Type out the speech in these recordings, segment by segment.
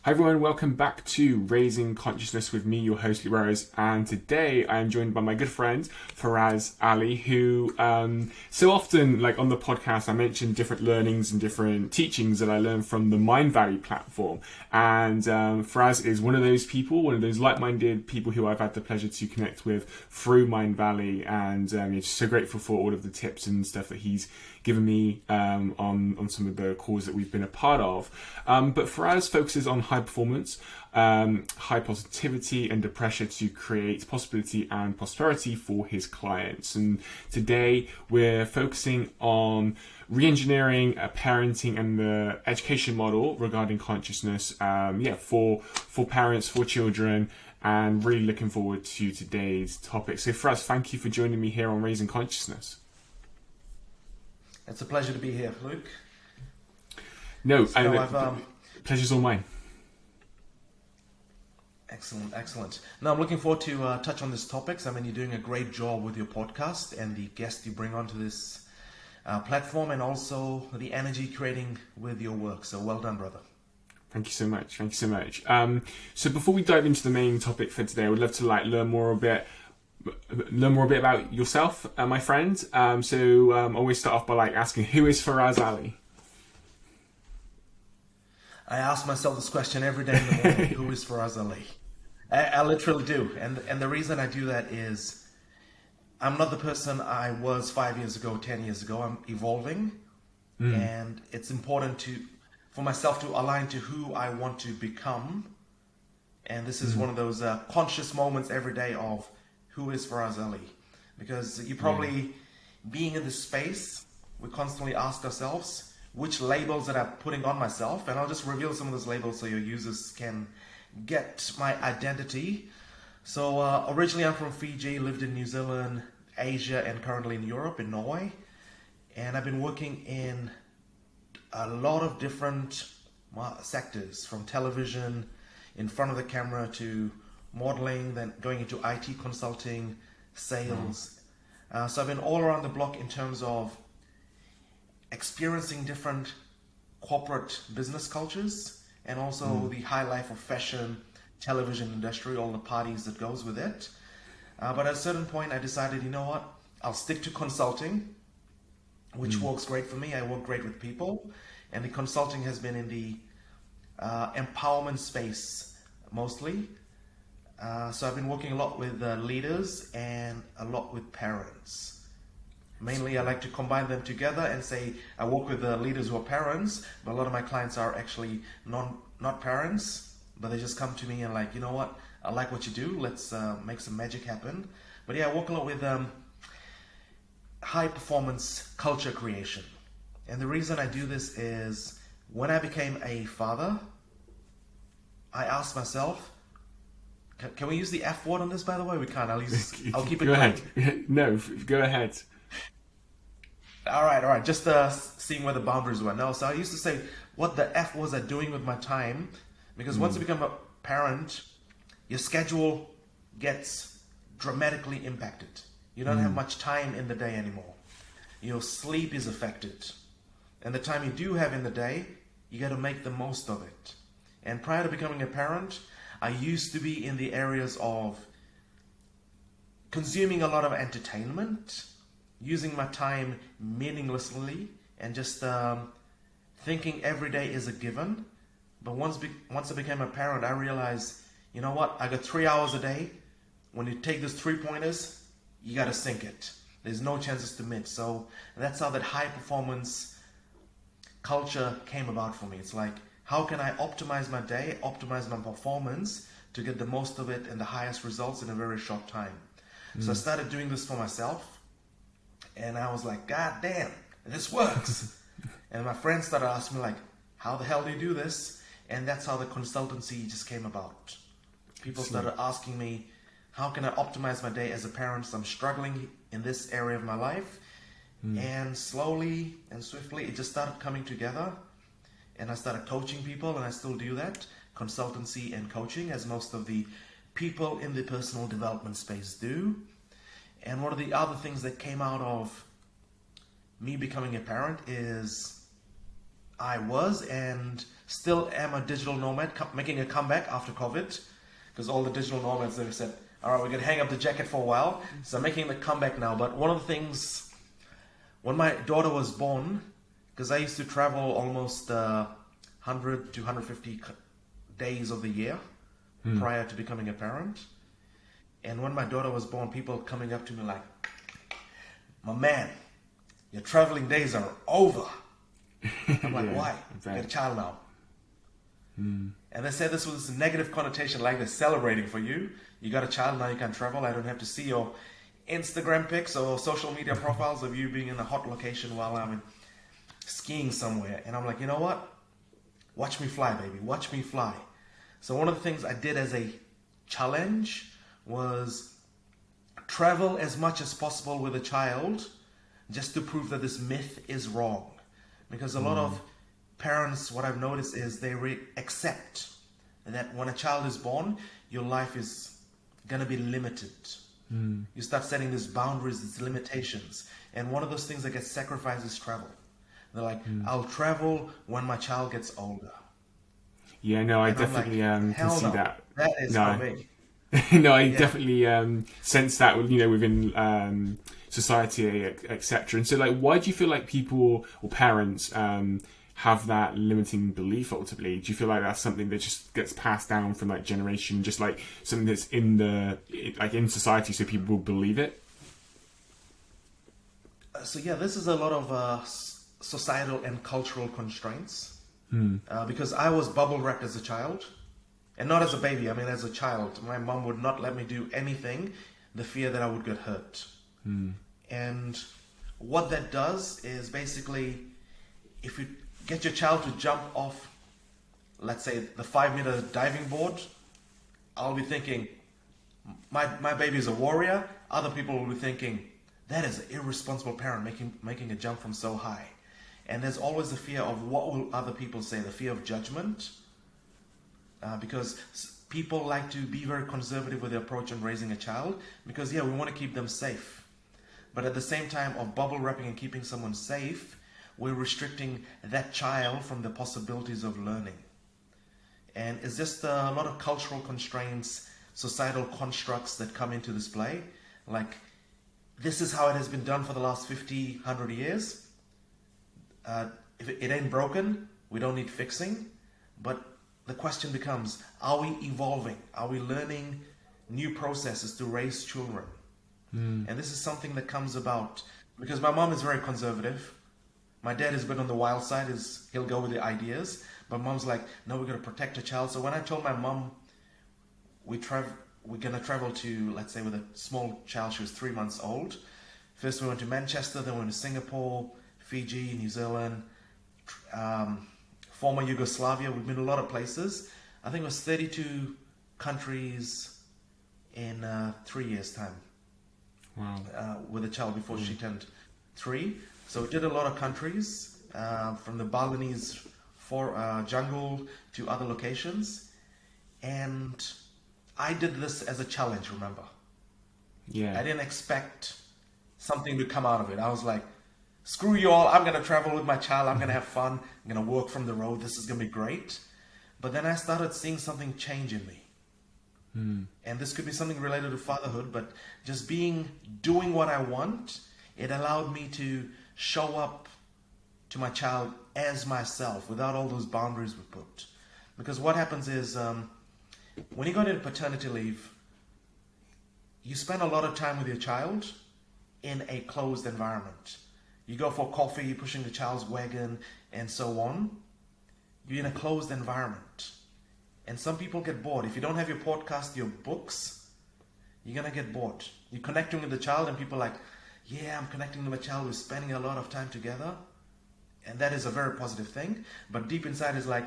Hi everyone, welcome back to Raising Consciousness with me, your host Lee Rose, and today I am joined by my good friend Faraaz Ali, who so often, like on the podcast, I mention different learnings and different teachings that I learned from the Mind Valley platform, and Faraaz is one of those people, one of those like-minded people who I've had the pleasure to connect with through Mind Valley, and just so grateful for all of the tips and stuff that he's given me on some of the calls that we've been a part of. But Faraaz focuses on high performance, high positivity, and the pressure to create possibility and prosperity for his clients. And today we're focusing on re-engineering parenting and the education model regarding consciousness, for parents, for children, and really looking forward to today's topic. So Faraaz, thank you for joining me here on Raising Consciousness. It's a pleasure to be here, Luke. Pleasure's all mine. Excellent. Now, I'm looking forward to touch on these topics. I mean, you're doing a great job with your podcast and the guests you bring onto this platform, and also the energy creating with your work. So well done, brother. Thank you so much. So before we dive into the main topic for today, I would love to learn more a bit about yourself, my friend. I always start off by asking, who is Faraaz Ali? I ask myself this question every day in the morning. Who is Faraaz Ali? I literally do. And the reason I do that is I'm not the person I was 5 years ago, 10 years ago. I'm evolving. And it's important for myself to align to who I want to become. And this is one of those conscious moments every day of who is Faraaz Ali? Because you probably, being in this space, we constantly ask ourselves, which labels that I'm putting on myself? And I'll just reveal some of those labels so your users can get my identity. So originally I'm from Fiji, lived in New Zealand, Asia, and currently in Europe, in Norway. And I've been working in a lot of different sectors, from television, in front of the camera, to modeling, then going into IT consulting, sales. So I've been all around the block in terms of experiencing different corporate business cultures, and also the high life of fashion, television industry, all the parties that goes with it. But at a certain point I decided, you know what, I'll stick to consulting, which works great for me. I work great with people, and the consulting has been in the empowerment space mostly. So I've been working a lot with leaders and a lot with parents. Mainly I like to combine them together and say I work with leaders who are parents, but a lot of my clients are actually not parents, but they just come to me and you know what, I like what you do, let's make some magic happen. But yeah, I work a lot with high performance culture creation. And the reason I do this is when I became a father, I asked myself, can we use the F word on this, by the way? We can't. I'll keep it Go quick. ahead. No, go ahead. All right. Just seeing where the boundaries were. No, so I used to say, what the F was I doing with my time? Because once you become a parent, your schedule gets dramatically impacted. You don't have much time in the day anymore. Your sleep is affected. And the time you do have in the day, you got to make the most of it. And prior to becoming a parent, I used to be in the areas of consuming a lot of entertainment, using my time meaninglessly, and just thinking every day is a given. But once I became a parent, I realized, you know what, I got 3 hours a day. When you take those 3-pointers, you got to sink it. There's no chances to miss. So that's how that high performance culture came about for me. It's like, how can I optimize my day, optimize my performance to get the most of it and the highest results in a very short time? So I started doing this for myself, and I was like, God damn, this works. And my friends started asking me how the hell do you do this? And that's how the consultancy just came about. People started asking me, how can I optimize my day as a parent? So I'm struggling in this area of my life. And slowly and swiftly, it just started coming together. And I started coaching people, and I still do that, consultancy and coaching, as most of the people in the personal development space do. And one of the other things that came out of me becoming a parent is I was and Still am a digital nomad, making a comeback after COVID, because all the digital nomads, they said, all right, we're going to hang up the jacket for a while. So I'm making the comeback now. But one of the things, when my daughter was born, because I used to travel almost 100 to 150 days of the year prior to becoming a parent. And when my daughter was born, people coming up to me like, my man, your traveling days are over. I'm like, why? You got a child now. And they said this was a negative connotation, like they're celebrating for you. You got a child, now you can travel. I don't have to see your Instagram pics or social media profiles of you being in a hot location while I'm skiing somewhere. And I'm like, you know what? Watch me fly, baby. Watch me fly. So one of the things I did as a challenge was travel as much as possible with a child, just to prove that this myth is wrong. Because a lot of parents, what I've noticed is they accept that when a child is born, your life is going to be limited. You start setting these boundaries, these limitations. And one of those things that gets sacrificed is travel. They're like, I'll travel when my child gets older. Yeah, no, I And I'm definitely like, can see no. that. That is not me. No, I definitely sense that, within society, etc. And so, like, why do you feel like people or parents have that limiting belief? Ultimately, do you feel like that's something that just gets passed down from like generation, just like something that's in society, so people will believe it? So yeah, this is a lot of societal and cultural constraints. Because I was bubble wrapped as a child. And not as a baby, I mean as a child. My mom would not let me do anything, the fear that I would get hurt. And what that does is basically, if you get your child to jump off, let's say, the 5-meter diving board, I'll be thinking, my baby is a warrior. Other people will be thinking, that is an irresponsible parent making a jump from so high. And there's always the fear of what will other people say, the fear of judgment. Because people like to be very conservative with their approach on raising a child, because we want to keep them safe. But at the same time of bubble wrapping and keeping someone safe, we're restricting that child from the possibilities of learning. And it's just a lot of cultural constraints, societal constructs that come into this play. Like, this is how it has been done for the last 50, 100 years. If it ain't broken, we don't need fixing. But the question becomes, are we evolving? Are we learning new processes to raise children? And this is something that comes about because my mom is very conservative. My dad is a bit on the wild side, he'll go with the ideas. But mom's like, no, we're going to protect a child. So when I told my mom we're going to travel to, let's say with a small child, she was 3 months old. First we went to Manchester, then we went to Singapore, Fiji, New Zealand, former Yugoslavia. We've been to a lot of places. I think it was 32 countries in 3 years' time. Wow. With a child before she turned 3. So we did a lot of countries, from the Balinese jungle to other locations. And I did this as a challenge, remember? Yeah. I didn't expect something to come out of it. I was like, screw you all, I'm going to travel with my child, I'm going to have fun, I'm going to work from the road, this is going to be great. But then I started seeing something change in me. And this could be something related to fatherhood, but just doing what I want, it allowed me to show up to my child as myself without all those boundaries we put. Because what happens is, when you go into paternity leave, you spend a lot of time with your child in a closed environment. You go for coffee, you're pushing the child's wagon, and so on. You're in a closed environment. And some people get bored. If you don't have your podcast, your books, you're going to get bored. You're connecting with the child, and people are like, yeah, I'm connecting with my child. We're spending a lot of time together. And that is a very positive thing. But deep inside is like,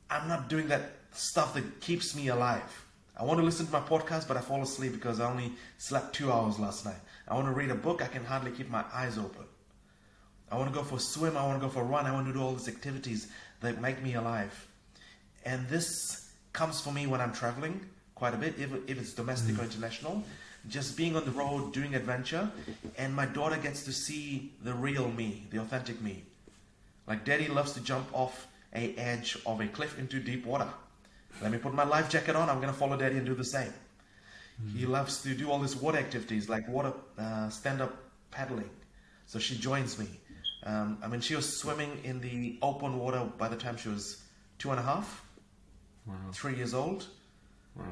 I'm not doing that stuff that keeps me alive. I want to listen to my podcast, but I fall asleep because I only slept 2 hours last night. I want to read a book, I can hardly keep my eyes open. I want to go for a swim, I want to go for a run, I want to do all these activities that make me alive. And this comes for me when I'm traveling quite a bit, if it's domestic or international. Just being on the road, doing adventure, and my daughter gets to see the real me, the authentic me. Like, daddy loves to jump off a edge of a cliff into deep water. Let me put my life jacket on. I'm going to follow Daddy and do the same. He loves to do all these water activities like water stand-up paddling. So she joins me. She was swimming in the open water by the time she was 2.5, Wow. 3 years old. Wow.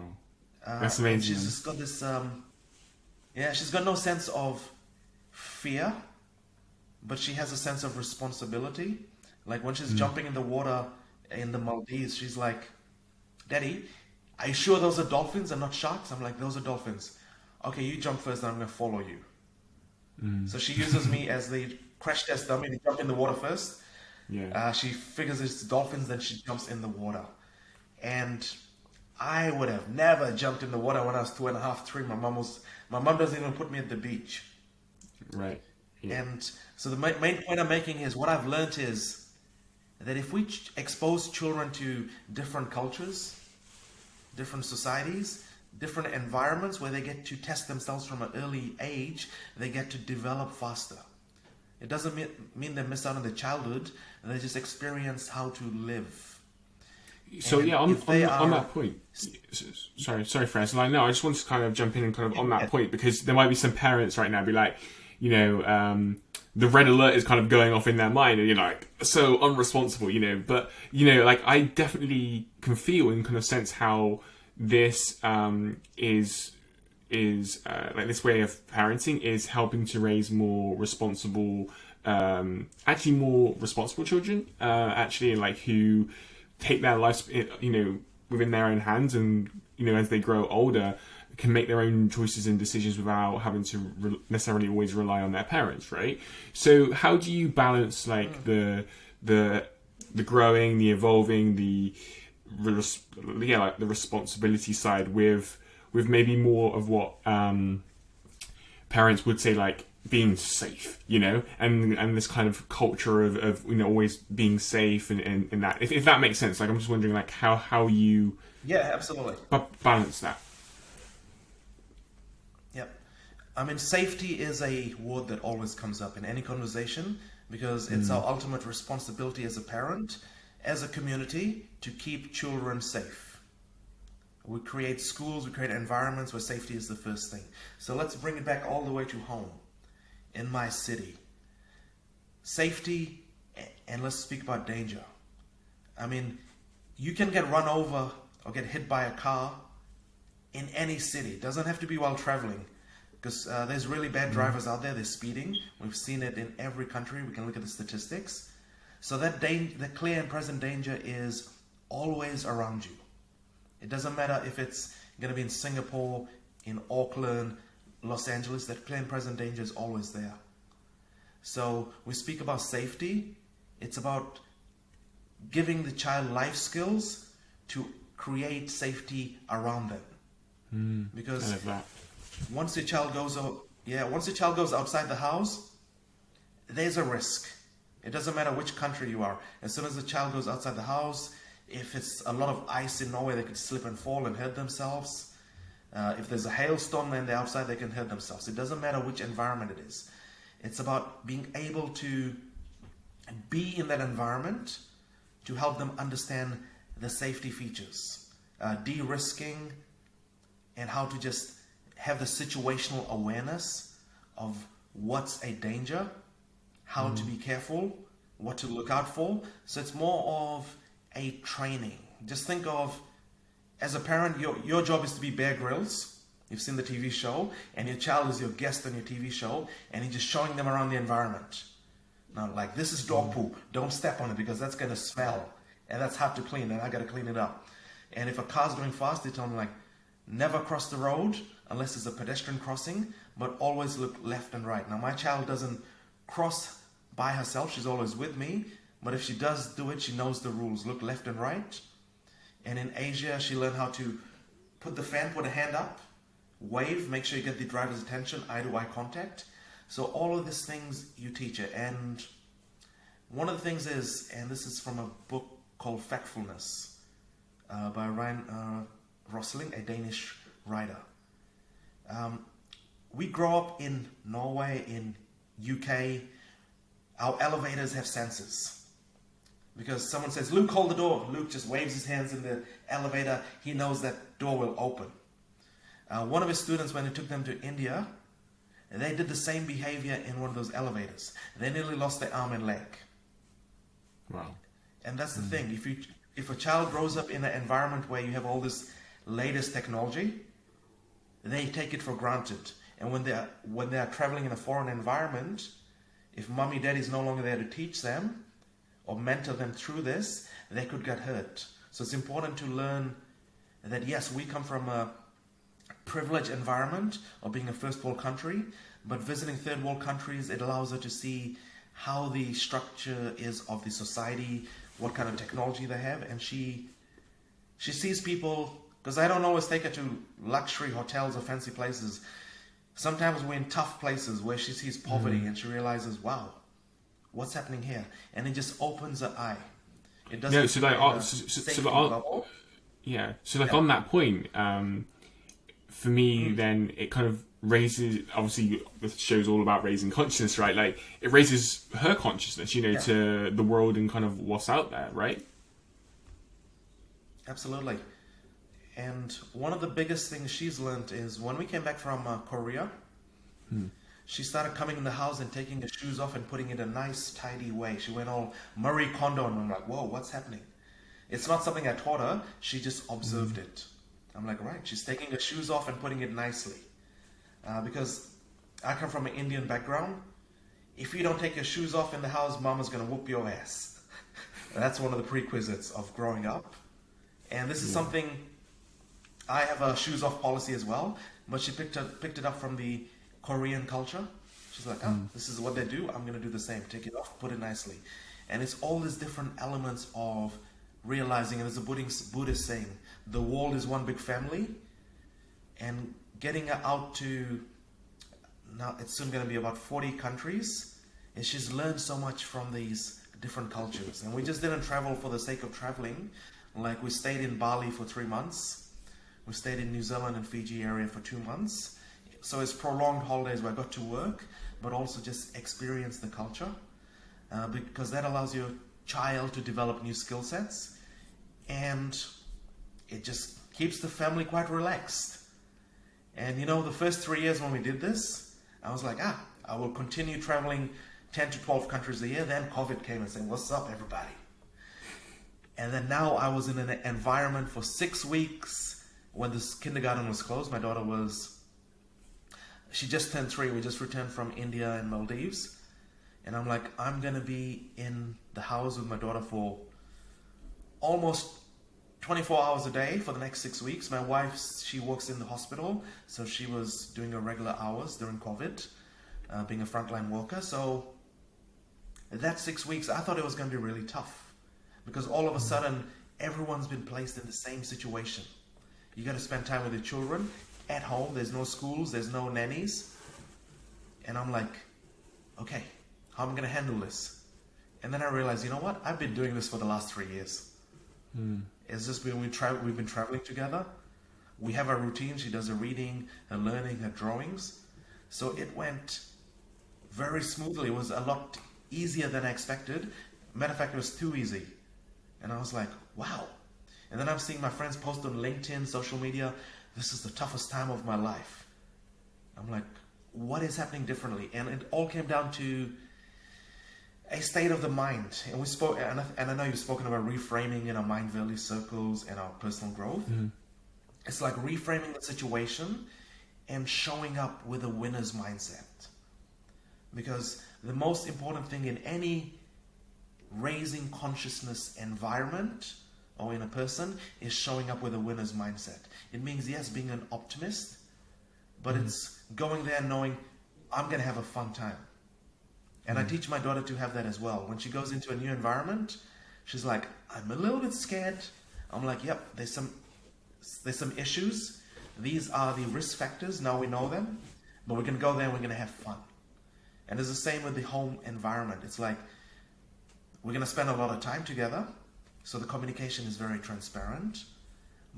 That's amazing. She's just got this, she's got no sense of fear, but she has a sense of responsibility. Like when she's jumping in the water in the Maldives, she's like, Daddy, are you sure those are dolphins and not sharks? I'm like, those are dolphins. Okay, you jump first and I'm going to follow you. So she uses me as the crash test dummy to jump in the water first. Yeah. She figures it's dolphins, then she jumps in the water. And I would have never jumped in the water when I was 2.5, 3. My mom doesn't even put me at the beach. Right. Yeah. And so the main point I'm making is what I've learned is that if we expose children to different cultures, different societies, different environments where they get to test themselves from an early age, they get to develop faster. It doesn't mean they miss out on their childhood, they just experience how to live. So And yeah, on that point, sorry, Faraaz. Like, no, I just want to kind of jump in and kind of on that point, because there might be some parents right now be like, the red alert is kind of going off in their mind, and you're like, so unresponsible, But like, I definitely can feel and kind of sense how this is like this way of parenting is helping to raise more responsible, more responsible children, and like who take their lives, within their own hands, and as they grow older, can make their own choices and decisions without having to necessarily always rely on their parents, right? So how do you balance like the growing, the evolving, the responsibility side with maybe more of what parents would say, like being safe, and this kind of culture of always being safe and that, if that makes sense. Like, I'm just wondering, like, how you absolutely balance that. Yep. Safety is a word that always comes up in any conversation, because it's our ultimate responsibility as a parent, as a community, to keep children safe. We create schools, we create environments where safety is the first thing. So let's bring it back all the way to home, in my city. Safety, and let's speak about danger. You can get run over or get hit by a car in any city. It doesn't have to be while traveling, because there's really bad drivers out there. They're speeding. We've seen it in every country. We can look at the statistics. So that the clear and present danger is always around you. It doesn't matter if it's going to be in Singapore, in Auckland, Los Angeles. That clear and present danger is always there. So we speak about safety. It's about giving the child life skills to create safety around them. Because I love that. once the child goes outside the house, there's a risk. It doesn't matter which country you are. As soon as the child goes outside the house, if it's a lot of ice in Norway, they could slip and fall and hurt themselves. If there's a hailstorm and they're outside, they can hurt themselves. It doesn't matter which environment it is. It's about being able to be in that environment to help them understand the safety features, de-risking, and how to just have the situational awareness of what's a danger, how to be careful, what to look out for. So it's more of a training. Just think of, as a parent, your job is to be Bear Grylls. You've seen the TV show, and your child is your guest on your TV show, and you're just showing them around the environment. Now, like, this is dog poop. Don't step on it because that's going to smell, and that's hard to clean, and I got to clean it up. And if a car's going fast, they tell them, like, never cross the road unless it's a pedestrian crossing, but always look left and right. Now, my child doesn't cross by herself. She's always with me. But if she does do it, she knows the rules. Look left and right. And in Asia, she learned how to put a hand up, wave, make sure you get the driver's attention, eye-to-eye contact. So all of these things you teach her. And one of the things is, and this is from a book called Factfulness by Ryan Rosling, a Danish writer. We grow up in Norway, in UK. Our elevators have sensors. Because someone says, Luke, hold the door. Luke just waves his hands in the elevator. He knows that door will open. One of his students, when he took them to India, they did the same behavior in one of those elevators. They nearly lost their arm and leg. Wow. And that's the thing. If a child grows up in an environment where you have all this latest technology, they take it for granted. And when they are traveling in a foreign environment, if mommy, daddy is no longer there to teach them or mentor them through this, they could get hurt. So it's important to learn that yes, we come from a privileged environment of being a first world country, but visiting third world countries, it allows her to see how the structure is of the society, what kind of technology they have, and she sees people, because I don't always take her to luxury hotels or fancy places. Sometimes we're in tough places where she sees poverty and she realizes, wow, what's happening here? And it just opens her eye. It doesn't. No, so like on that point, for me, then it kind of raises. Obviously, the show's all about raising consciousness, right? Like it raises her consciousness, to the world and kind of what's out there, right? Absolutely. And one of the biggest things she's learned is when we came back from Korea, she started coming in the house and taking her shoes off and putting it in a nice, tidy way. She went all Marie Kondo, and I'm like, whoa, what's happening? It's not something I taught her. She just observed it. I'm like, right, she's taking her shoes off and putting it nicely. Because I come from an Indian background. If you don't take your shoes off in the house, mama's going to whoop your ass. That's one of the prerequisites of growing up. And this is something, I have a shoes off policy as well, but she picked it up from the Korean culture. She's like, this is what they do. I'm going to do the same. Take it off, put it nicely. And it's all these different elements of realizing, and there's a Buddhist saying, the world is one big family, and getting her out to, now it's soon going to be about 40 countries, and she's learned so much from these different cultures. And we just didn't travel for the sake of traveling. Like we stayed in Bali for 3 months. We stayed in New Zealand and Fiji area for 2 months. So it's prolonged holidays where I got to work, but also just experience the culture. Because that allows your child to develop new skill sets. And it just keeps the family quite relaxed. And the first 3 years when we did this, I was like, I will continue traveling 10 to 12 countries a year. Then COVID came and said, what's up, everybody? And then now I was in an environment for 6 weeks when this kindergarten was closed. My daughter she just turned 3. We just returned from India and Maldives. And I'm like, I'm going to be in the house with my daughter for almost 24 hours a day for the next 6 weeks. My wife, she works in the hospital, so she was doing her regular hours during COVID, being a frontline worker. So that 6 weeks, I thought it was going to be really tough because all of a sudden, everyone's been placed in the same situation. You got to spend time with your children at home. There's no schools, there's no nannies. And I'm like, okay, how am I going to handle this? And then I realized, you know what? I've been doing this for the last 3 years. It's just been we've been traveling together. We have our routine. She does her reading, her learning, her drawings. So it went very smoothly. It was a lot easier than I expected. Matter of fact, it was too easy. And I was like, wow. And then I'm seeing my friends post on LinkedIn, social media, this is the toughest time of my life. I'm like, what is happening differently? And it all came down to a state of the mind. And we spoke, and I know you've spoken about reframing in our mind value circles and our personal growth. It's like reframing the situation and showing up with a winner's mindset. Because the most important thing in any raising consciousness environment or in a person is showing up with a winner's mindset. It means, yes, being an optimist, but it's going there knowing I'm going to have a fun time. And I teach my daughter to have that as well. When she goes into a new environment, she's like, I'm a little bit scared. I'm like, yep, there's some issues. These are the risk factors. Now we know them. But we're going to go there and we're going to have fun. And it's the same with the home environment. It's like we're going to spend a lot of time together. So the communication is very transparent.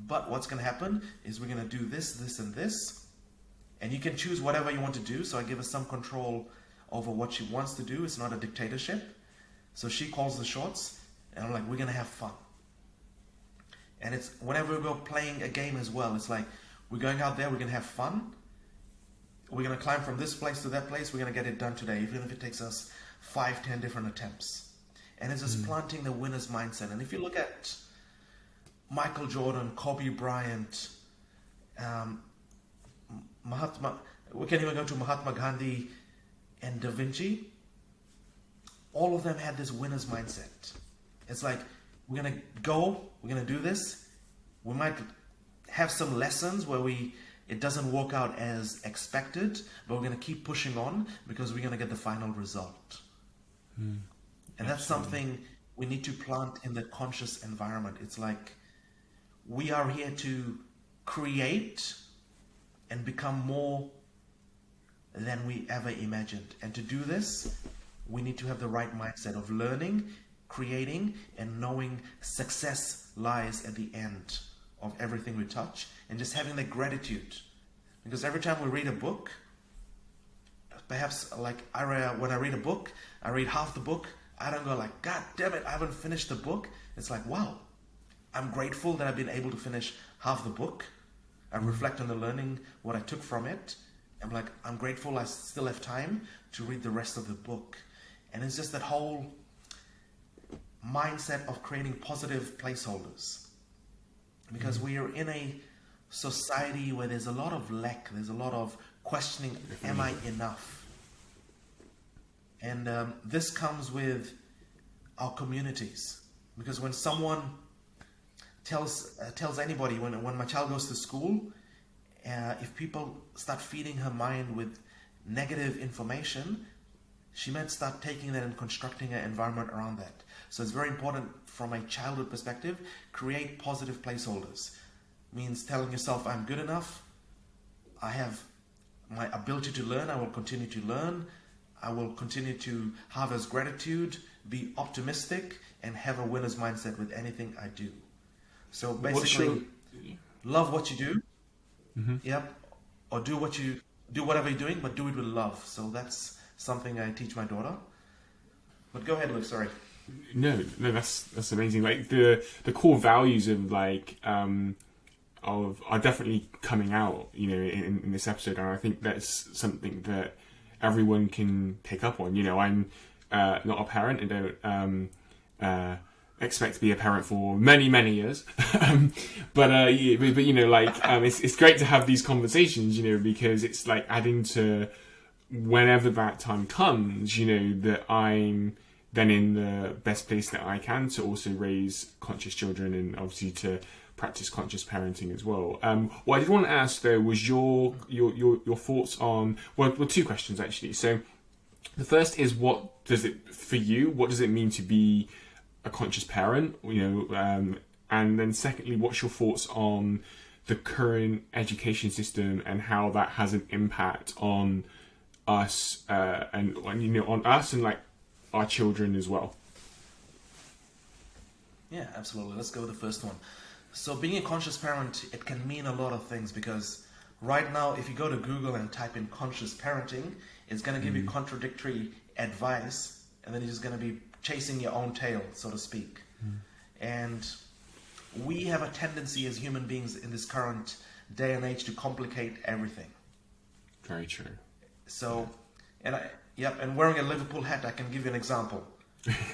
But what's going to happen is we're going to do this, this, and this. And you can choose whatever you want to do. So I give her some control over what she wants to do. It's not a dictatorship. So she calls the shots. And I'm like, we're gonna have fun. And it's whenever we're playing a game as well, it's like we're going out there, we're gonna have fun. We're gonna climb from this place to that place. We're gonna get it done today, even if it takes us 5, 10 different attempts. And it's just planting the winner's mindset. And if you look at Michael Jordan, Kobe Bryant, we can even go to Mahatma Gandhi and Da Vinci. All of them had this winner's mindset. It's like, we're gonna go, we're gonna do this. We might have some lessons where it doesn't work out as expected, but we're gonna keep pushing on because we're gonna get the final result. And that's something we need to plant in the conscious environment. It's like we are here to create and become more than we ever imagined. And to do this, we need to have the right mindset of learning, creating, and knowing success lies at the end of everything we touch, and just having the gratitude. Because every time we read a book, perhaps like when I read a book, I read half the book, I don't go like, God damn it, I haven't finished the book. It's like, wow, I'm grateful that I've been able to finish half the book. I reflect on the learning, what I took from it. I'm like, I'm grateful I still have time to read the rest of the book. And it's just that whole mindset of creating positive placeholders. Because we are in a society where there's a lot of lack, there's a lot of questioning, am I enough? And this comes with our communities. Because when someone tells anybody, when my child goes to school, if people start feeding her mind with negative information, she might start taking that and constructing an environment around that. So it's very important from a childhood perspective, create positive placeholders. Means telling yourself, I'm good enough, I have my ability to learn, I will continue to learn, I will continue to harvest gratitude, be optimistic, and have a winner's mindset with anything I do. So basically, love what you do, yep, or do whatever you're doing, but do it with love. So that's something I teach my daughter. But go ahead, Luke. Sorry. No, that's amazing. Like the core values of are definitely coming out, in this episode, and I think that's something that everyone can pick up on. I'm not a parent. I don't expect to be a parent for many years, but it's great to have these conversations, because it's like adding to whenever that time comes, that I'm then in the best place that I can to also raise conscious children and obviously to practice conscious parenting as well. What I did want to ask though was your thoughts on two questions actually. So the first is, what does it mean to be a conscious parent? And then secondly, what's your thoughts on the current education system and how that has an impact on us on us and like our children as well? Yeah, absolutely. Let's go with the first one. So being a conscious parent, it can mean a lot of things, because right now, if you go to Google and type in conscious parenting, it's going to give you contradictory advice, and then you're just going to be chasing your own tail, so to speak. And we have a tendency as human beings in this current day and age to complicate everything. Very true. So, and wearing a Liverpool hat, I can give you an example.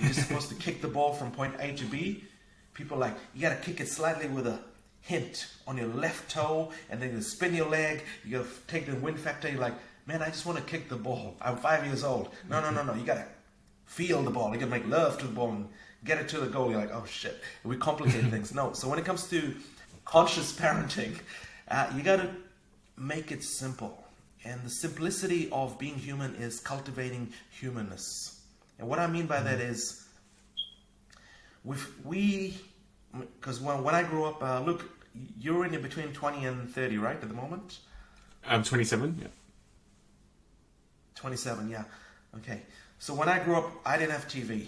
You're supposed to kick the ball from point A to B. People are like, you got to kick it slightly with a hint on your left toe, and then you spin your leg. You got to take the wind factor. You're like, man, I just want to kick the ball. I'm 5 years old. No. You got to feel the ball. You got to make love to the ball and get it to the goal. You're like, oh shit. We complicate things. No. So when it comes to conscious parenting, you got to make it simple. And the simplicity of being human is cultivating humanness. And what I mean by that is, because when I grew up, Luke, you're in between 20 and 30, right, at the moment? I'm 27, yeah. 27, yeah. Okay. So when I grew up, I didn't have TV.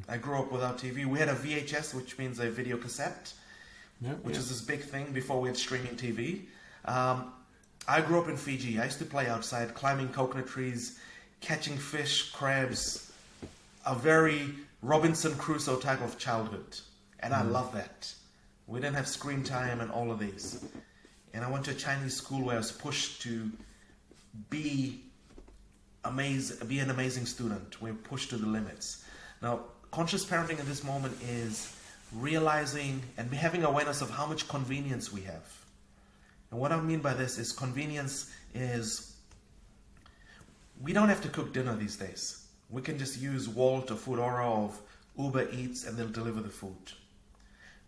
I grew up without TV. We had a VHS, which means a video cassette, which is this big thing before we had streaming TV. I grew up in Fiji. I used to play outside, climbing coconut trees, catching fish, crabs, a very Robinson Crusoe type of childhood. And I love that. We didn't have screen time and all of these. And I went to a Chinese school where I was pushed to be an amazing student. We're pushed to the limits. Now, conscious parenting in this moment is realizing and having awareness of how much convenience we have. And what I mean by this is convenience is we don't have to cook dinner these days. We can just use Wolt or Foodora or Uber Eats and they'll deliver the food.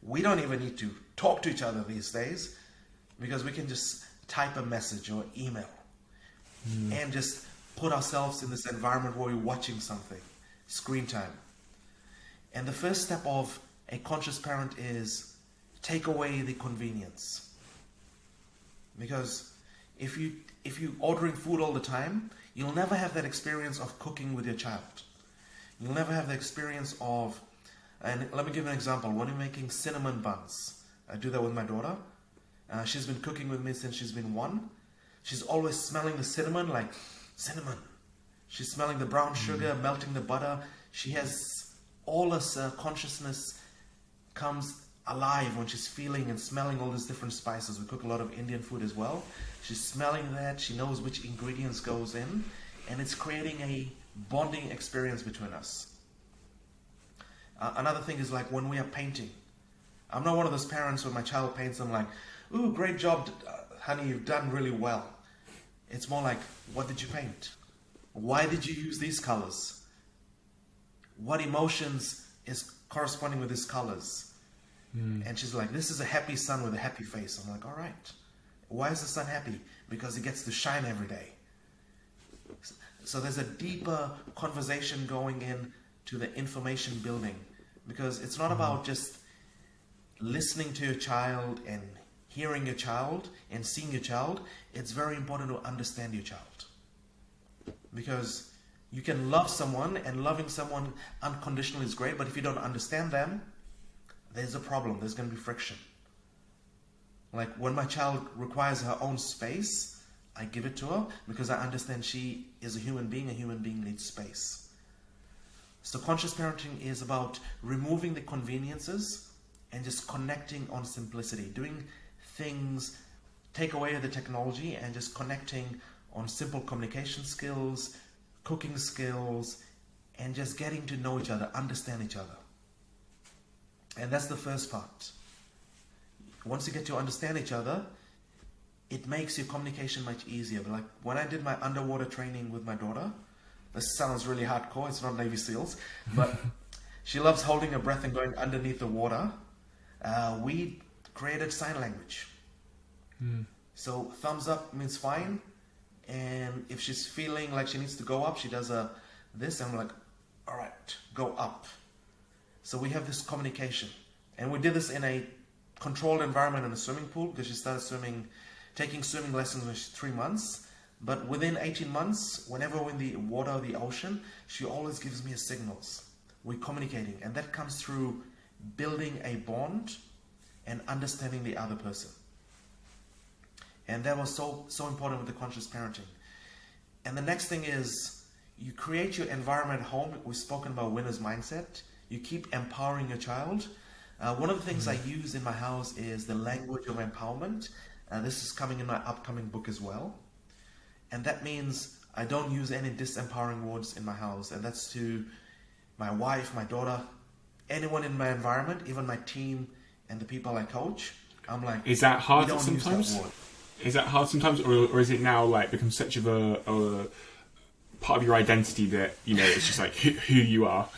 We don't even need to talk to each other these days because we can just type a message or email and just put ourselves in this environment where we're watching something, screen time. And the first step of a conscious parent is take away the convenience. Because if you're ordering food all the time, you'll never have that experience of cooking with your child. You'll never have the experience of, and let me give you an example. When I'm making cinnamon buns, I do that with my daughter. She's been cooking with me since she's been 1. She's always smelling the cinnamon like cinnamon. She's smelling the brown sugar, melting the butter. She has all this consciousness comes alive when she's feeling and smelling all these different spices. We cook a lot of Indian food as well. She's smelling that. She knows which ingredients goes in. And it's creating a bonding experience between us. Another thing is like when we are painting. I'm not one of those parents when my child paints, I'm like, ooh, great job, honey, you've done really well. It's more like, what did you paint? Why did you use these colors? What emotions is corresponding with these colors? And she's like, this is a happy sun with a happy face. I'm like, all right. Why is the sun happy? Because he gets to shine every day. So there's a deeper conversation going in to the information building, because it's not about just listening to your child and hearing your child and seeing your child. It's very important to understand your child, because you can love someone, and loving someone unconditionally is great, but if you don't understand them, there's a problem. There's going to be friction. Like when my child requires her own space, I give it to her because I understand she is a human being. A human being needs space. So conscious parenting is about removing the conveniences and just connecting on simplicity. Doing things, take away the technology and just connecting on simple communication skills, cooking skills, and just getting to know each other, understand each other. And that's the first part. Once you get to understand each other, it makes your communication much easier. But like when I did my underwater training with my daughter, this sounds really hardcore, it's not Navy SEALs, but she loves holding her breath and going underneath the water. We created sign language. So thumbs up means fine, and if she's feeling like she needs to go up, she does this, and I'm like, all right, go up. So we have this communication, and we did this in a controlled environment in a swimming pool, because she started taking swimming lessons when she's 3 months. But within 18 months, whenever we're in the water or the ocean, she always gives me signals. We're communicating, and that comes through building a bond and understanding the other person. And that was so important with the conscious parenting. And the next thing is you create your environment at home. We've spoken about winner's mindset. You keep empowering your child. One of the things I use in my house is the language of empowerment. This is coming in my upcoming book as well. And that means I don't use any disempowering words in my house. And that's to my wife, my daughter, anyone in my environment, even my team and the people I coach. I'm like, is that hard don't sometimes? use that word. Is that hard sometimes, or is it now like become such of a part of your identity that it's just like who you are?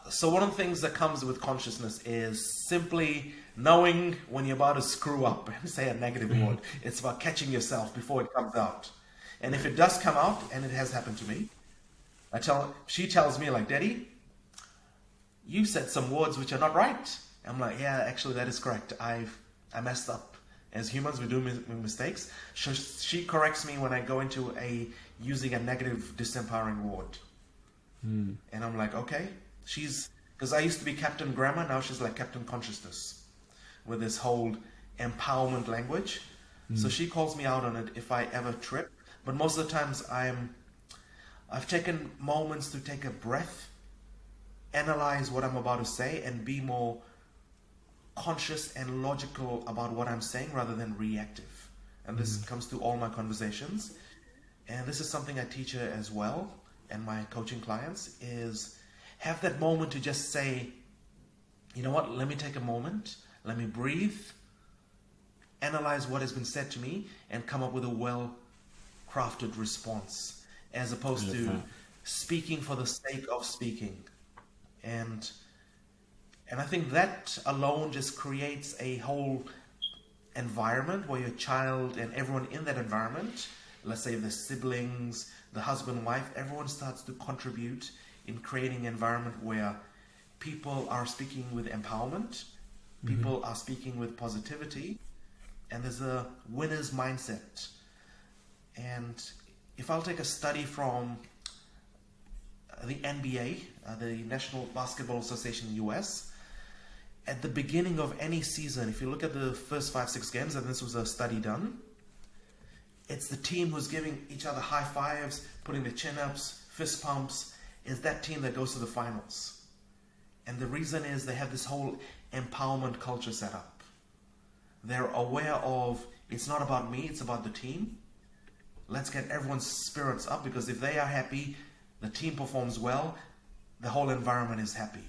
So one of the things that comes with consciousness is simply knowing when you're about to screw up and say a negative word. It's about catching yourself before it comes out. And if it does come out, and it has happened to me, she tells me like, Daddy, you said some words which are not right. I'm like, yeah, actually that is correct. I messed up. As humans, we do mistakes. She corrects me when I go into using a negative, disempowering word. And I'm like, okay. Because I used to be Captain Grammar, now she's like Captain Consciousness with this whole empowerment language. So she calls me out on it if I ever trip. But most of the times I've taken moments to take a breath, analyze what I'm about to say, and be more conscious and logical about what I'm saying rather than reactive. And this comes to all my conversations. And this is something I teach her as well, and my coaching clients, is have that moment to just say, you know what, let me take a moment, let me breathe, analyze what has been said to me, and come up with a well-crafted response, as opposed to speaking for the sake of speaking. And I think that alone just creates a whole environment where your child and everyone in that environment, let's say the siblings, the husband, wife, everyone starts to contribute in creating an environment where people are speaking with empowerment, people are speaking with positivity, and there's a winner's mindset. And if I'll take a study from the NBA, the National Basketball Association in the US, at the beginning of any season, if you look at the first 5-6 games, and this was a study done, it's the team who's giving each other high fives, putting their chin ups, fist pumps, is that team that goes to the finals. And the reason is they have this whole empowerment culture set up. They're aware of, it's not about me, it's about the team. Let's get everyone's spirits up, because if they are happy, the team performs well, the whole environment is happy.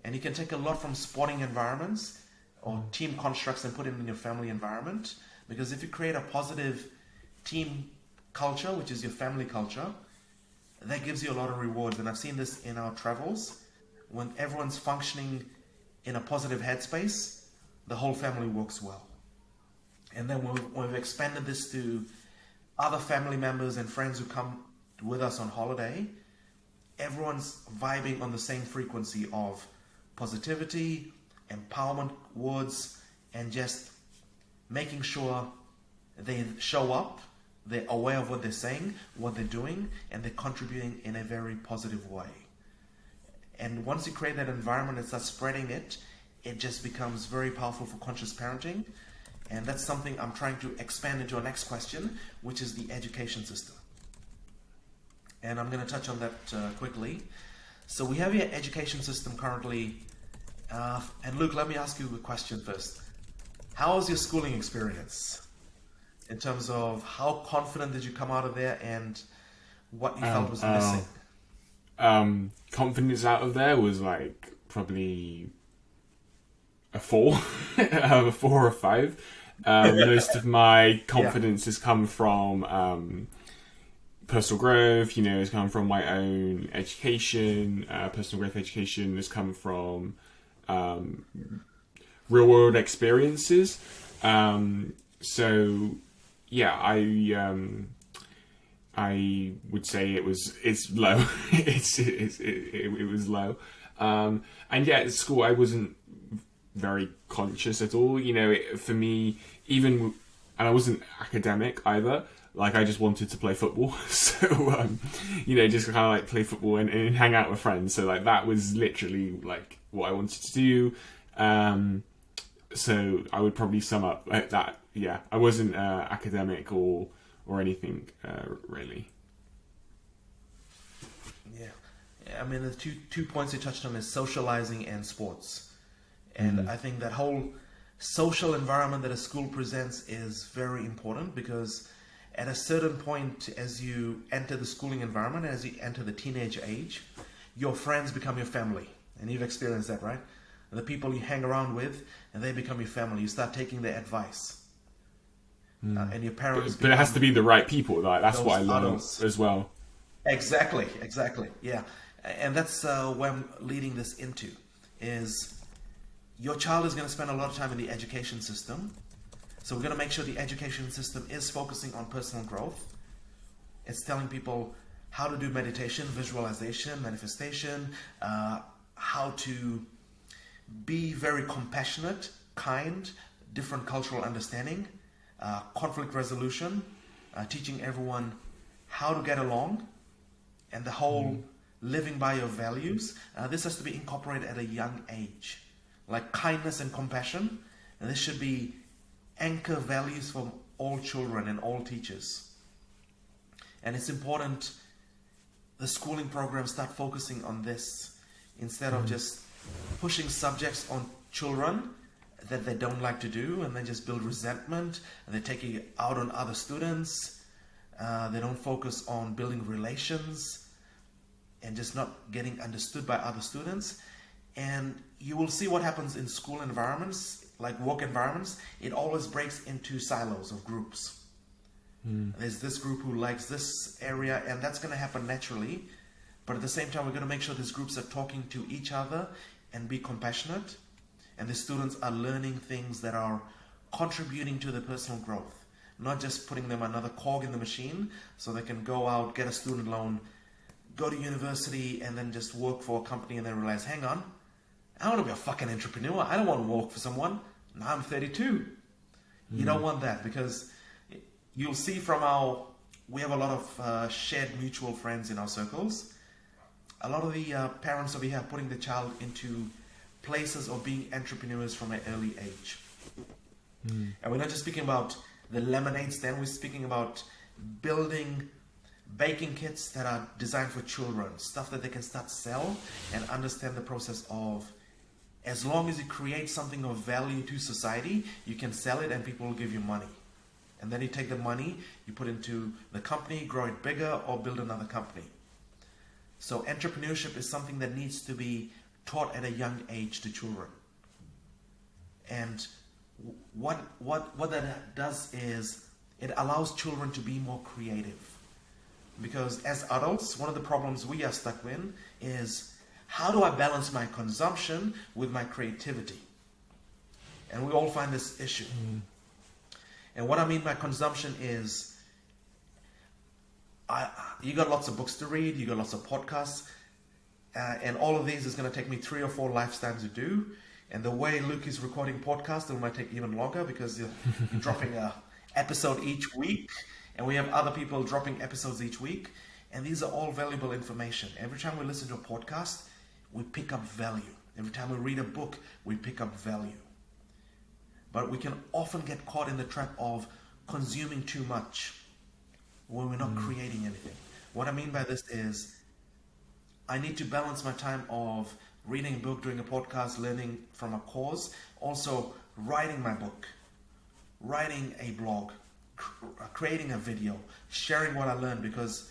And you can take a lot from sporting environments or team constructs and put it in your family environment. Because if you create a positive team culture, which is your family culture, that gives you a lot of rewards. And I've seen this in our travels. When everyone's functioning in a positive headspace, the whole family works well. And then when we've expanded this to other family members and friends who come with us on holiday, everyone's vibing on the same frequency of positivity, empowerment words, and just making sure they show up, they're aware of what they're saying, what they're doing, and they're contributing in a very positive way. And once you create that environment and start spreading it, it just becomes very powerful for conscious parenting. And that's something I'm trying to expand into our next question, which is the education system. And I'm going to touch on that quickly. So we have your education system currently. And Luke, let me ask you a question first. How was your schooling experience? In terms of how confident did you come out of there, and what you felt was missing? Confidence out of there was like probably a 4, a 4 or 5. Most of my confidence has come from personal growth, has come from my own education. Personal growth education has come from real world experiences. So yeah, I would say it's low. it was low. And yeah, at school I wasn't very conscious at all. For me, and I wasn't academic either. Like, I just wanted to play football. So, just kind of like play football and hang out with friends. So like that was literally like what I wanted to do. So I would probably sum up like that. Yeah, I wasn't academic or anything really. Yeah, I mean, the two points you touched on is socializing and sports, and I think that whole social environment that a school presents is very important, because at a certain point, as you enter the schooling environment, as you enter the teenage age, your friends become your family, and you've experienced that, right? The people you hang around with, and they become your family. You start taking their advice. And your parents. But it has to be the right people. Like, that's what I learned as well. Exactly. Yeah, and that's where I'm leading this into. Is your child is going to spend a lot of time in the education system, so we're going to make sure the education system is focusing on personal growth. It's telling people how to do meditation, visualization, manifestation, how to be very compassionate, kind, different cultural understanding. Conflict resolution, teaching everyone how to get along, and the whole living by your values. This has to be incorporated at a young age, like kindness and compassion. And this should be anchor values for all children and all teachers. And it's important the schooling programs start focusing on this instead of just pushing subjects on children that they don't like to do, and then just build resentment, and they take it out on other students. They don't focus on building relations and just not getting understood by other students. And you will see what happens in school environments, like work environments. It always breaks into silos of groups. There's this group who likes this area, and that's going to happen naturally. But at the same time, we're going to make sure these groups are talking to each other and be compassionate. And the students are learning things that are contributing to their personal growth, not just putting them another cog in the machine so they can go out, get a student loan, go to university, and then just work for a company and then realize, hang on, I want to be a fucking entrepreneur. I don't want to work for someone. Now I'm 32. You don't want that, because you'll see from we have a lot of shared mutual friends in our circles. A lot of the parents over here are putting the child into places of being entrepreneurs from an early age. And we're not just speaking about the lemonade stand, we're speaking about building baking kits that are designed for children, stuff that they can start to sell and understand the process of, as long as you create something of value to society, you can sell it and people will give you money. And then you take the money, you put into the company, grow it bigger, or build another company. So entrepreneurship is something that needs to be taught at a young age to children. And what that does is it allows children to be more creative. Because as adults, one of the problems we are stuck in is, how do I balance my consumption with my creativity? And we all find this issue. And what I mean by consumption is, you got lots of books to read, you got lots of podcasts, and all of these is going to take me 3 or 4 lifetimes to do. And the way Luke is recording podcasts, it might take even longer, because you're dropping a episode each week, and we have other people dropping episodes each week. And these are all valuable information. Every time we listen to a podcast, we pick up value. Every time we read a book, we pick up value. But we can often get caught in the trap of consuming too much when we're not creating anything. What I mean by this is, I need to balance my time of reading a book, doing a podcast, learning from a course, also writing my book, writing a blog, creating a video, sharing what I learned, because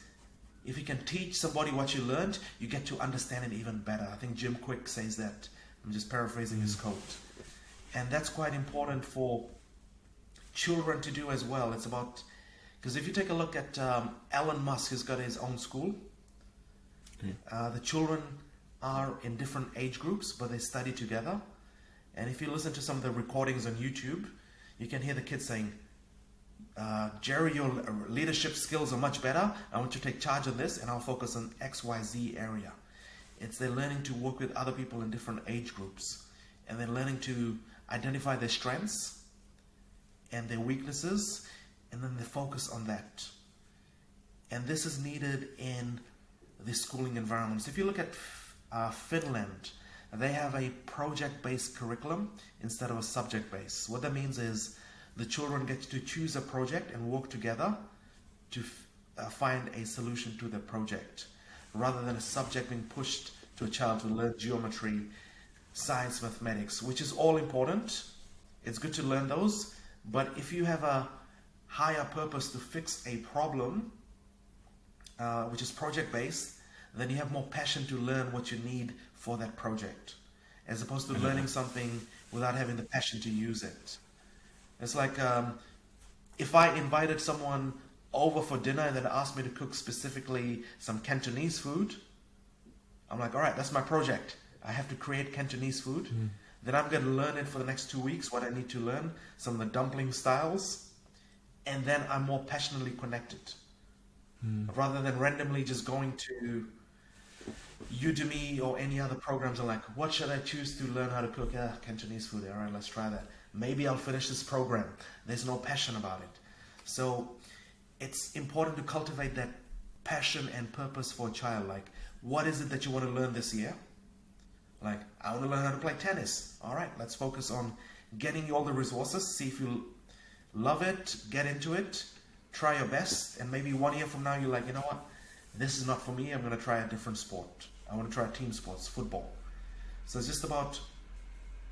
if you can teach somebody what you learned, you get to understand it even better. I think Jim Quick says that. I'm just paraphrasing his quote. And that's quite important for children to do as well. It's about, because if you take a look at Elon Musk, who's got his own school, the children are in different age groups, but they study together. And if you listen to some of the recordings on YouTube, you can hear the kids saying, Jerry, your leadership skills are much better. I want you to take charge of this, and I'll focus on XYZ area. It's they're learning to work with other people in different age groups, and they're learning to identify their strengths and their weaknesses, and then they focus on that. And this is needed in the schooling environments. If you look at Finland, they have a project-based curriculum instead of a subject-based. What that means is the children get to choose a project and work together to find a solution to the project, rather than a subject being pushed to a child to learn geometry, science, mathematics, which is all important. It's good to learn those, but if you have a higher purpose to fix a problem, which is project-based, then you have more passion to learn what you need for that project, as opposed to learning something without having the passion to use it. It's like if I invited someone over for dinner and then asked me to cook specifically some Cantonese food, I'm like, all right, that's my project. I have to create Cantonese food. Then I'm going to learn it for the next 2 weeks, what I need to learn, some of the dumpling styles, and then I'm more passionately connected. Rather than randomly just going to Udemy or any other programs and like, what should I choose to learn how to cook? Cantonese food. All right, let's try that. Maybe I'll finish this program. There's no passion about it. So it's important to cultivate that passion and purpose for a child. Like, what is it that you want to learn this year? Like, I want to learn how to play tennis. All right, let's focus on getting you all the resources. See if you love it, get into it, try your best. And maybe 1 year from now, you're like, you know what? this is not for me, I'm going to try a different sport. I want to try team sports, football. So it's just about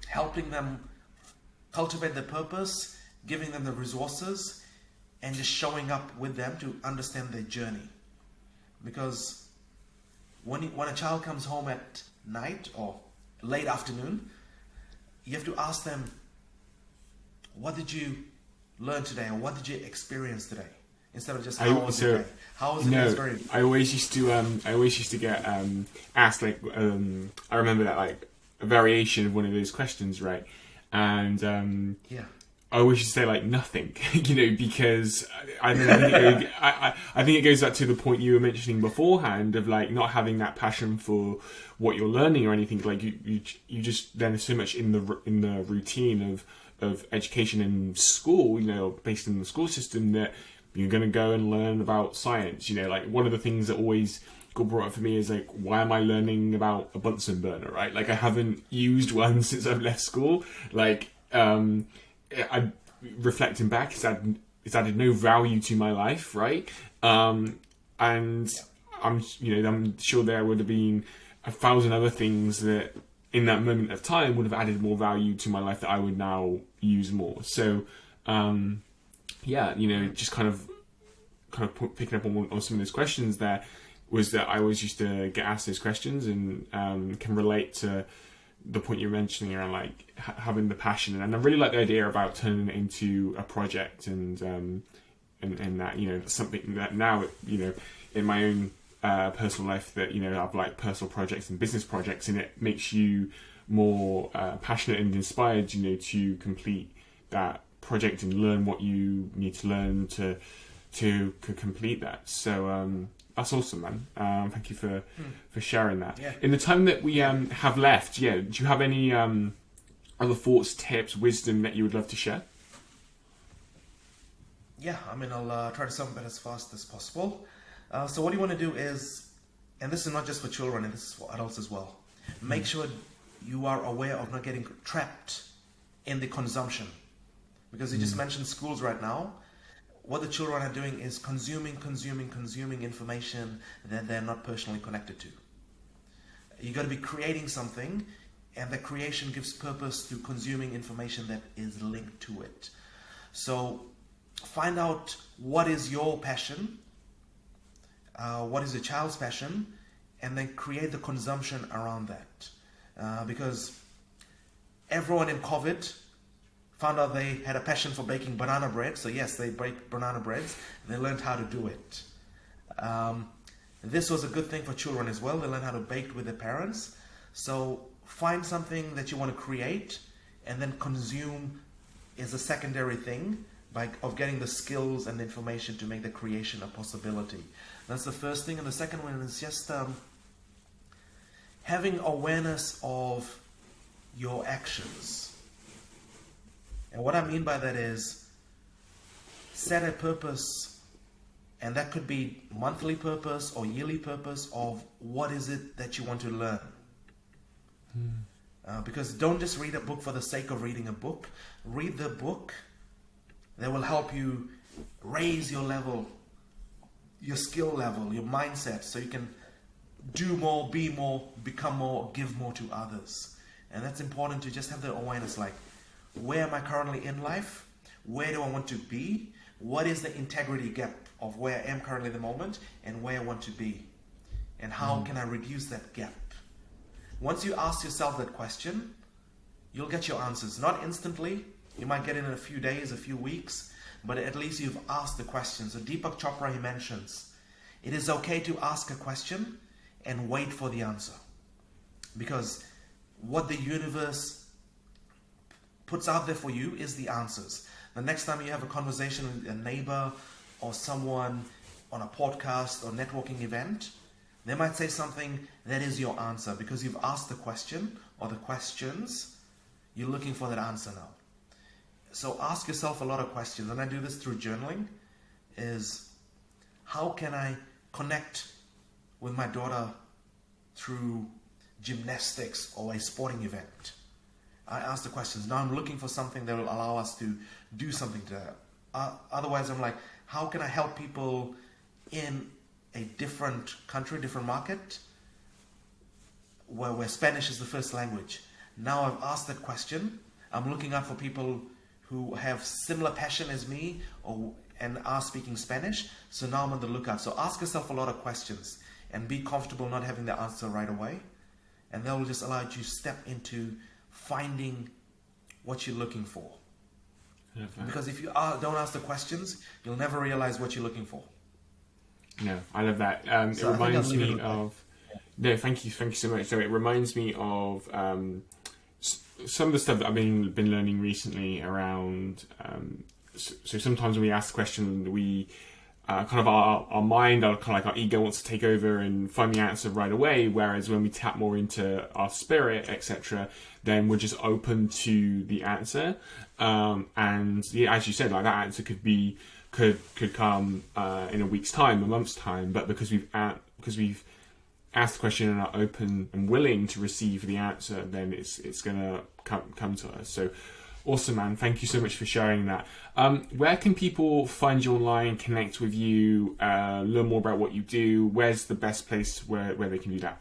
helping them cultivate their purpose, giving them the resources, and just showing up with them to understand their journey. Because when a child comes home at night or late afternoon, you have to ask them, what did you learn today, or what did you experience today? Instead of just how was your day? How was it? No, I always used to get asked, like, I remember that, like, a variation of one of those questions, right? And yeah. I always used to say, like, nothing, because I think it goes back to the point you were mentioning beforehand of, like, not having that passion for what you're learning or anything. Like, you just, then so much in the routine of education in school, based in the school system, that you're going to go and learn about science. Like, one of the things that always got brought up for me is, like, why am I learning about a Bunsen burner, right? Like, I haven't used one since I've left school. Like, I reflecting back, it's added no value to my life, right? And I'm sure there would have been 1,000 other things that in that moment of time would have added more value to my life that I would now use more. So, just kind of picking up on some of those questions there, was that I always used to get asked those questions, and can relate to the point you're mentioning around, like, having the passion. And I really like the idea about turning it into a project, and that, something that now, in my own personal life, that, I've, like, personal projects and business projects, and it makes you more passionate and inspired, to complete that project and learn what you need to learn to complete that. So that's awesome, man. Thank you for sharing that. Yeah. In the time that we have left, do you have any other thoughts, tips, wisdom that you would love to share? Yeah, I'll try to sum it as fast as possible. So what you want to do is, and this is not just for children, and this is for adults as well, make sure you are aware of not getting trapped in the consumption. Because you just mentioned schools right now. What the children are doing is consuming information that they're not personally connected to. You got to be creating something, and the creation gives purpose to consuming information that is linked to it. So find out what is your passion, what is your child's passion, and then create the consumption around that. Because everyone in COVID found out they had a passion for baking banana bread. So yes, they bake banana breads. They learned how to do it. This was a good thing for children as well. They learn how to bake with their parents. So find something that you want to create, and then consume is a secondary thing of getting the skills and the information to make the creation a possibility. That's the first thing. And the second one is just having awareness of your actions. And what I mean by that is, set a purpose, and that could be monthly purpose or yearly purpose of what is it that you want to learn. Because don't just read a book for the sake of reading a book. Read the book that will help you raise your level, your skill level, your mindset, so you can do more, be more, become more, give more to others. And that's important to just have the awareness, like, where am I currently in life? Where do I want to be? What is the integrity gap of where I am currently at the moment and where I want to be? And how can I reduce that gap? Once you ask yourself that question, you'll get your answers. Not instantly. You might get it in a few days, a few weeks, but at least you've asked the question. So Deepak Chopra, he mentions, it is okay to ask a question and wait for the answer. Because what the universe puts out there for you is the answers. The next time you have a conversation with a neighbor or someone on a podcast or networking event, they might say something that is your answer, because you've asked the question or the questions. You're looking for that answer now. So ask yourself a lot of questions, and I do this through journaling, is how can I connect with my daughter through gymnastics or a sporting event? I ask the questions. Now I'm looking for something that will allow us to do something to her. Otherwise, I'm like, how can I help people in a different country, different market, where Spanish is the first language. Now I've asked that question. I'm looking out for people who have similar passion as me and are speaking Spanish. So now I'm on the lookout. So ask yourself a lot of questions and be comfortable not having the answer right away. And that will just allow you to step into finding what you're looking for. Because if you don't ask the questions, you'll never realize what you're looking for. No, I love that. It reminds me of... No, thank you so much. So it reminds me of some of the stuff that I've been learning recently around... So sometimes when we ask the question, we... kind of our mind, our ego wants to take over and find the answer right away. Whereas when we tap more into our spirit, etc., then we're just open to the answer. And yeah, as you said, like that answer could come in a week's time, a month's time. But because we've asked the question and are open and willing to receive the answer, then it's gonna come to us. So. Awesome, man. Thank you so much for sharing that. Where can people find you online, connect with you, learn more about what you do? Where's the best place where they can do that?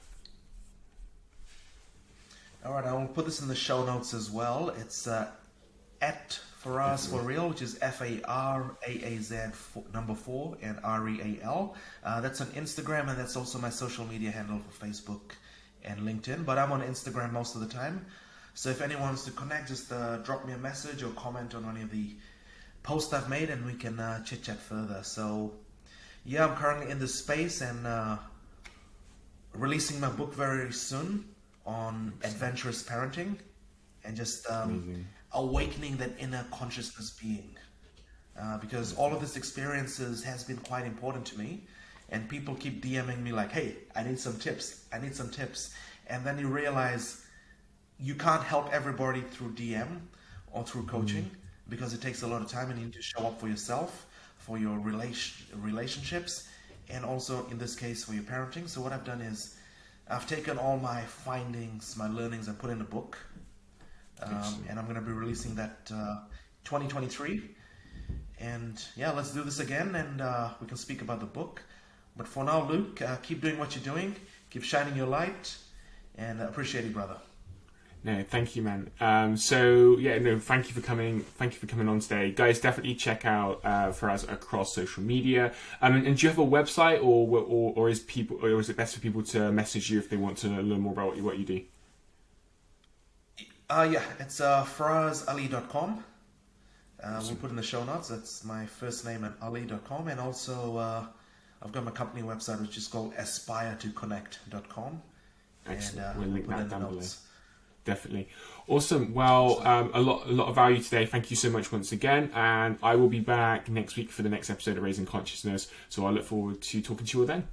All right, I will put this in the show notes as well. It's at Faraaz for Real, which is Faraaz number 4 and REAL. That's on Instagram, and that's also my social media handle for Facebook and LinkedIn. But I'm on Instagram most of the time. So if anyone wants to connect, just drop me a message or comment on any of the posts I've made, and we can chit-chat further. So yeah, I'm currently in this space and releasing my book very soon on adventurous parenting and just awakening that inner consciousness being. Because all of this experiences has been quite important to me, and people keep DMing me like, hey, I need some tips. And then you realize you can't help everybody through DM or through coaching because it takes a lot of time, and you need to show up for yourself, for your relationships, and also in this case for your parenting. So what I've done is I've taken all my findings, my learnings, and put in a book, and I'm going to be releasing that 2023. And yeah, let's do this again, and we can speak about the book. But for now, Luke, keep doing what you're doing, keep shining your light, and appreciate you, brother. No, thank you, man. Thank you for coming. Thank you for coming on today, guys. Definitely check out Faraaz across social media. And do you have a website, or is it best for people to message you if they want to learn more about what you do? Yeah, it's farazali.com. We'll put in the show notes. That's my first name at ali.com, and also I've got my company website, which is called aspiretoconnect.com. Excellent. And we'll link that down below. Notes. Definitely. Awesome. Well, a lot of value today. Thank you so much once again. And I will be back next week for the next episode of Raising Consciousness. So I look forward to talking to you all then.